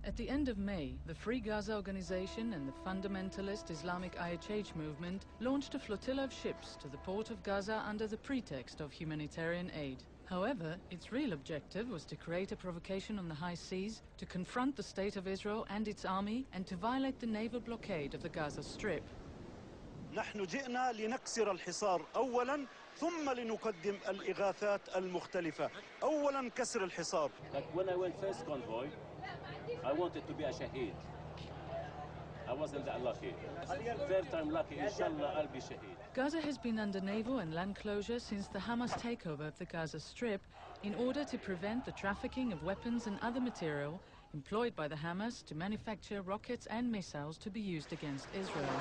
At the end of May, the Free Gaza organization and the fundamentalist Islamic IHH movement launched a flotilla of ships to the port of Gaza under the pretext of humanitarian aid. However, its real objective was to create a provocation on the high seas, to confront the state of Israel and its army, and to violate the naval blockade of the Gaza Strip. نحن جئنا لنكسر الحصار أولاً ثم لنقدم الإغاثات المختلفة. أولاً كسر الحصار. Like when I went first convoy, I wanted to be a shaheed. I wasn't that lucky. Third time lucky, inshallah, I'll be shaheed. Gaza has been under naval and land closure since the Hamas takeover of the Gaza Strip in order to prevent the trafficking of weapons and other material employed by the Hamas to manufacture rockets and missiles to be used against Israel.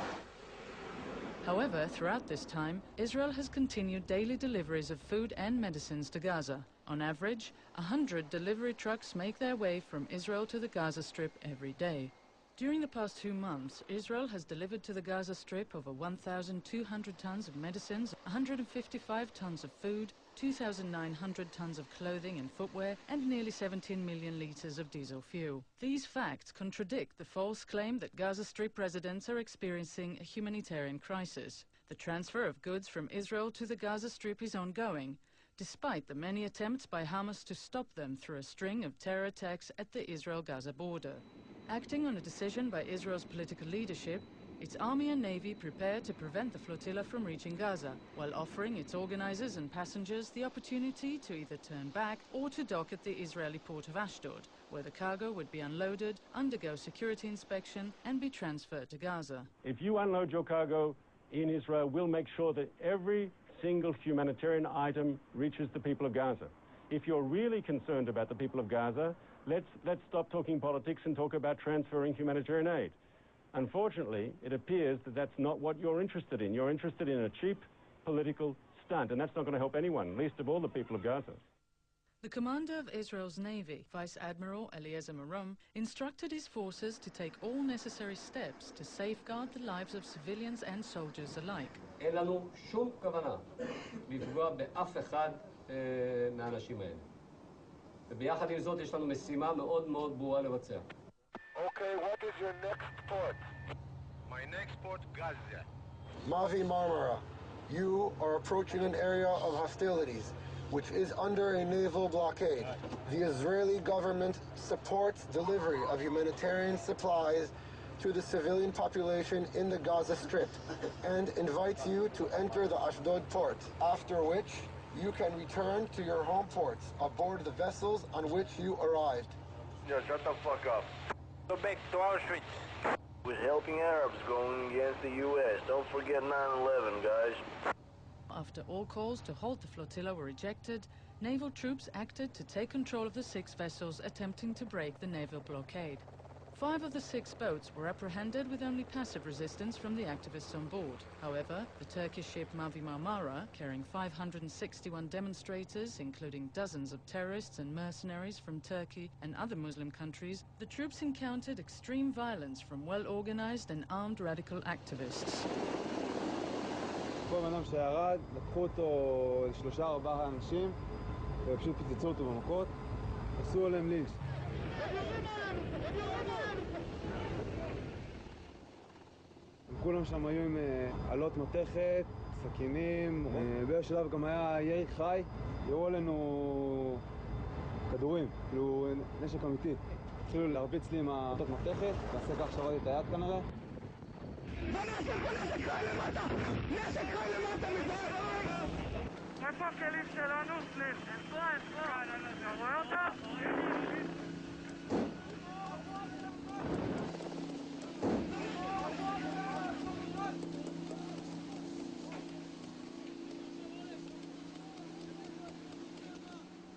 However, throughout this time, Israel has continued daily deliveries of food and medicines to Gaza. On average, 100 delivery trucks make their way from Israel to the Gaza Strip every day. During the past 2 months, Israel has delivered to the Gaza Strip over 1,200 tons of medicines, 155 tons of food, 2,900 tons of clothing and footwear, and nearly 17 million litres of diesel fuel. These facts contradict the false claim that Gaza Strip residents are experiencing a humanitarian crisis. The transfer of goods from Israel to the Gaza Strip is ongoing, despite the many attempts by Hamas to stop them through a string of terror attacks at the Israel-Gaza border. Acting on a decision by Israel's political leadership, its army and navy prepare to prevent the flotilla from reaching Gaza, while offering its organizers and passengers the opportunity to either turn back or to dock at the Israeli port of Ashdod, where the cargo would be unloaded, undergo security inspection, and be transferred to Gaza. If you unload your cargo in Israel, we'll make sure that every single humanitarian item reaches the people of Gaza. If you're really concerned about the people of Gaza, let's stop talking politics and talk about transferring humanitarian aid. Unfortunately, it appears that that's not what you're interested in. You're interested in a cheap political stunt, and that's not going to help anyone, least of all the people of Gaza. The commander of Israel's Navy, Vice Admiral Eliezer Marom, instructed his forces to take all necessary steps to safeguard the lives of civilians and soldiers alike. אין לנו שום כוונה לפגוע באף אחד מהאנשים האלה. וביחד עם זאת יש לנו משימה מאוד מאוד ברורה לבצע. Okay, what is your next port? My next port, Gaza. Mavi Marmara, you are approaching an area of hostilities, which is under a naval blockade. The Israeli government supports delivery of humanitarian supplies to the civilian population in the Gaza Strip and invites you to enter the Ashdod port, after which you can return to your home ports aboard the vessels on which you arrived. Yeah, shut the fuck up. Go back to Auschwitz. With helping Arabs going against the U.S. Don't forget 9/11, guys. After all calls to halt the flotilla were rejected, naval troops acted to take control of the 6 vessels attempting to break the naval blockade. 5 of the 6 boats were apprehended with only passive resistance from the activists on board. However, the Turkish ship Mavi Marmara, carrying 561 demonstrators, including dozens of terrorists and mercenaries from Turkey and other Muslim countries, the troops encountered extreme violence from well-organized and armed radical activists. כל בנם שירד, לקחו אותו 3-4 אנשים ופשוט פיצצו אותו במכות, עשו עליהם לינץ'. כולם שם היו עם עלות מתכת, סכינים, באיזשהו שלב גם היה ירי חי, ירו עלינו כדורים, כאילו נשק אמיתי. התחילו להרביץ לי עם העלות מתכת, ועשה כך שרדתי את היד כנראה. איפה הכלים שלנו? איפה? אתה רואה אותה?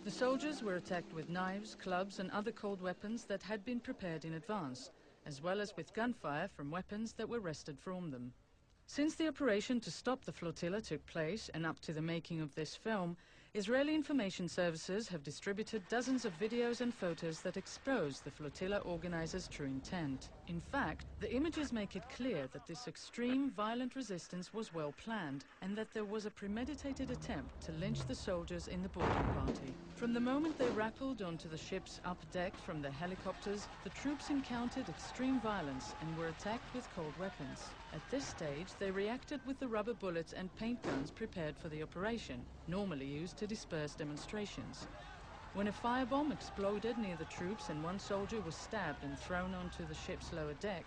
The soldiers were attacked with knives, clubs and other cold weapons that had been prepared in advance, as well as with gunfire from weapons that were wrested from them. Since the operation to stop the flotilla took place, and up to the making of this film, Israeli information services have distributed dozens of videos and photos that expose the flotilla organizers' true intent. In fact, the images make it clear that this extreme, violent resistance was well planned and that there was a premeditated attempt to lynch the soldiers in the boarding party. From the moment they rappelled onto the ship's upper deck from their helicopters, the troops encountered extreme violence and were attacked with cold weapons. At this stage, they reacted with the rubber bullets and paint guns prepared for the operation, normally used to disperse demonstrations. When a firebomb exploded near the troops and one soldier was stabbed and thrown onto the ship's lower deck,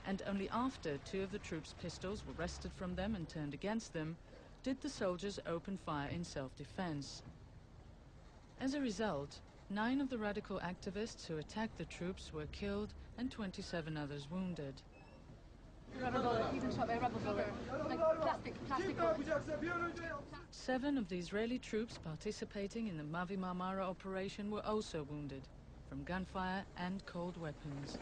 and only after 2 of the troops' pistols were wrested from them and turned against them, did the soldiers open fire in self-defense. As a result, 9 of the radical activists who attacked the troops were killed and 27 others wounded. Rubber bullet, you can shot by rubber bullet, like plastic bullet. 7 of the Israeli troops participating in the Mavi Marmara operation were also wounded, from gunfire and cold weapons.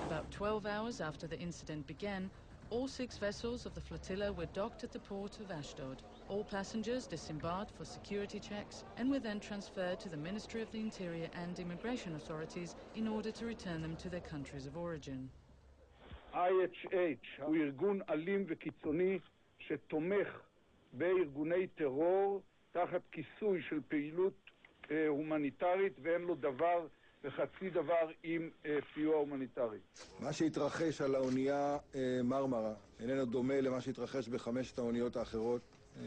About 12 hours after the incident began, all 6 vessels of the flotilla were docked at the port of Ashdod. All passengers disembarked for security checks and were then transferred to the Ministry of the Interior and Immigration authorities in order to return them to their countries of origin. IHH הוא ארגון אלים וקיצוני שתומך בארגוני טרור תחת כיסוי של פעילות הומניטרית ואין לו דבר וחצי דבר עם סיוע הומניטרי. מה שהתרחש על האונייה מרמרה איננו דומה למה שהתרחש ב5 האוניות האחרות.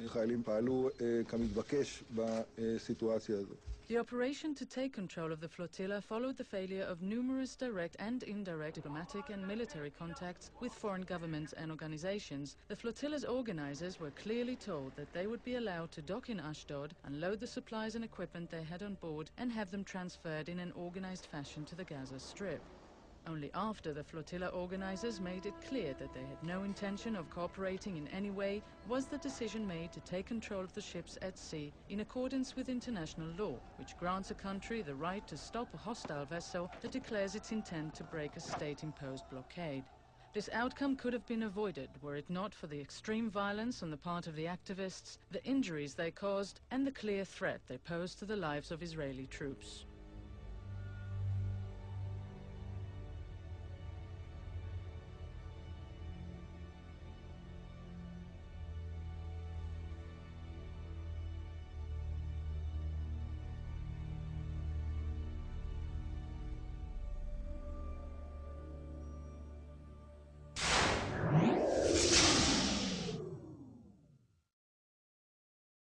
חיילים פעלו כמתבקש בסיטואציה הזו. The operation to take control of the flotilla followed the failure of numerous direct and indirect diplomatic and military contacts with foreign governments and organizations. The flotilla's organizers were clearly told that they would be allowed to dock in Ashdod, unload the supplies and equipment they had on board, and have them transferred in an organized fashion to the Gaza Strip. Only after the flotilla organizers made it clear that they had no intention of cooperating in any way was the decision made to take control of the ships at sea in accordance with international law, which grants a country the right to stop a hostile vessel that declares its intent to break a state-imposed blockade. This outcome could have been avoided were it not for the extreme violence on the part of the activists, the injuries they caused, and the clear threat they posed to the lives of Israeli troops.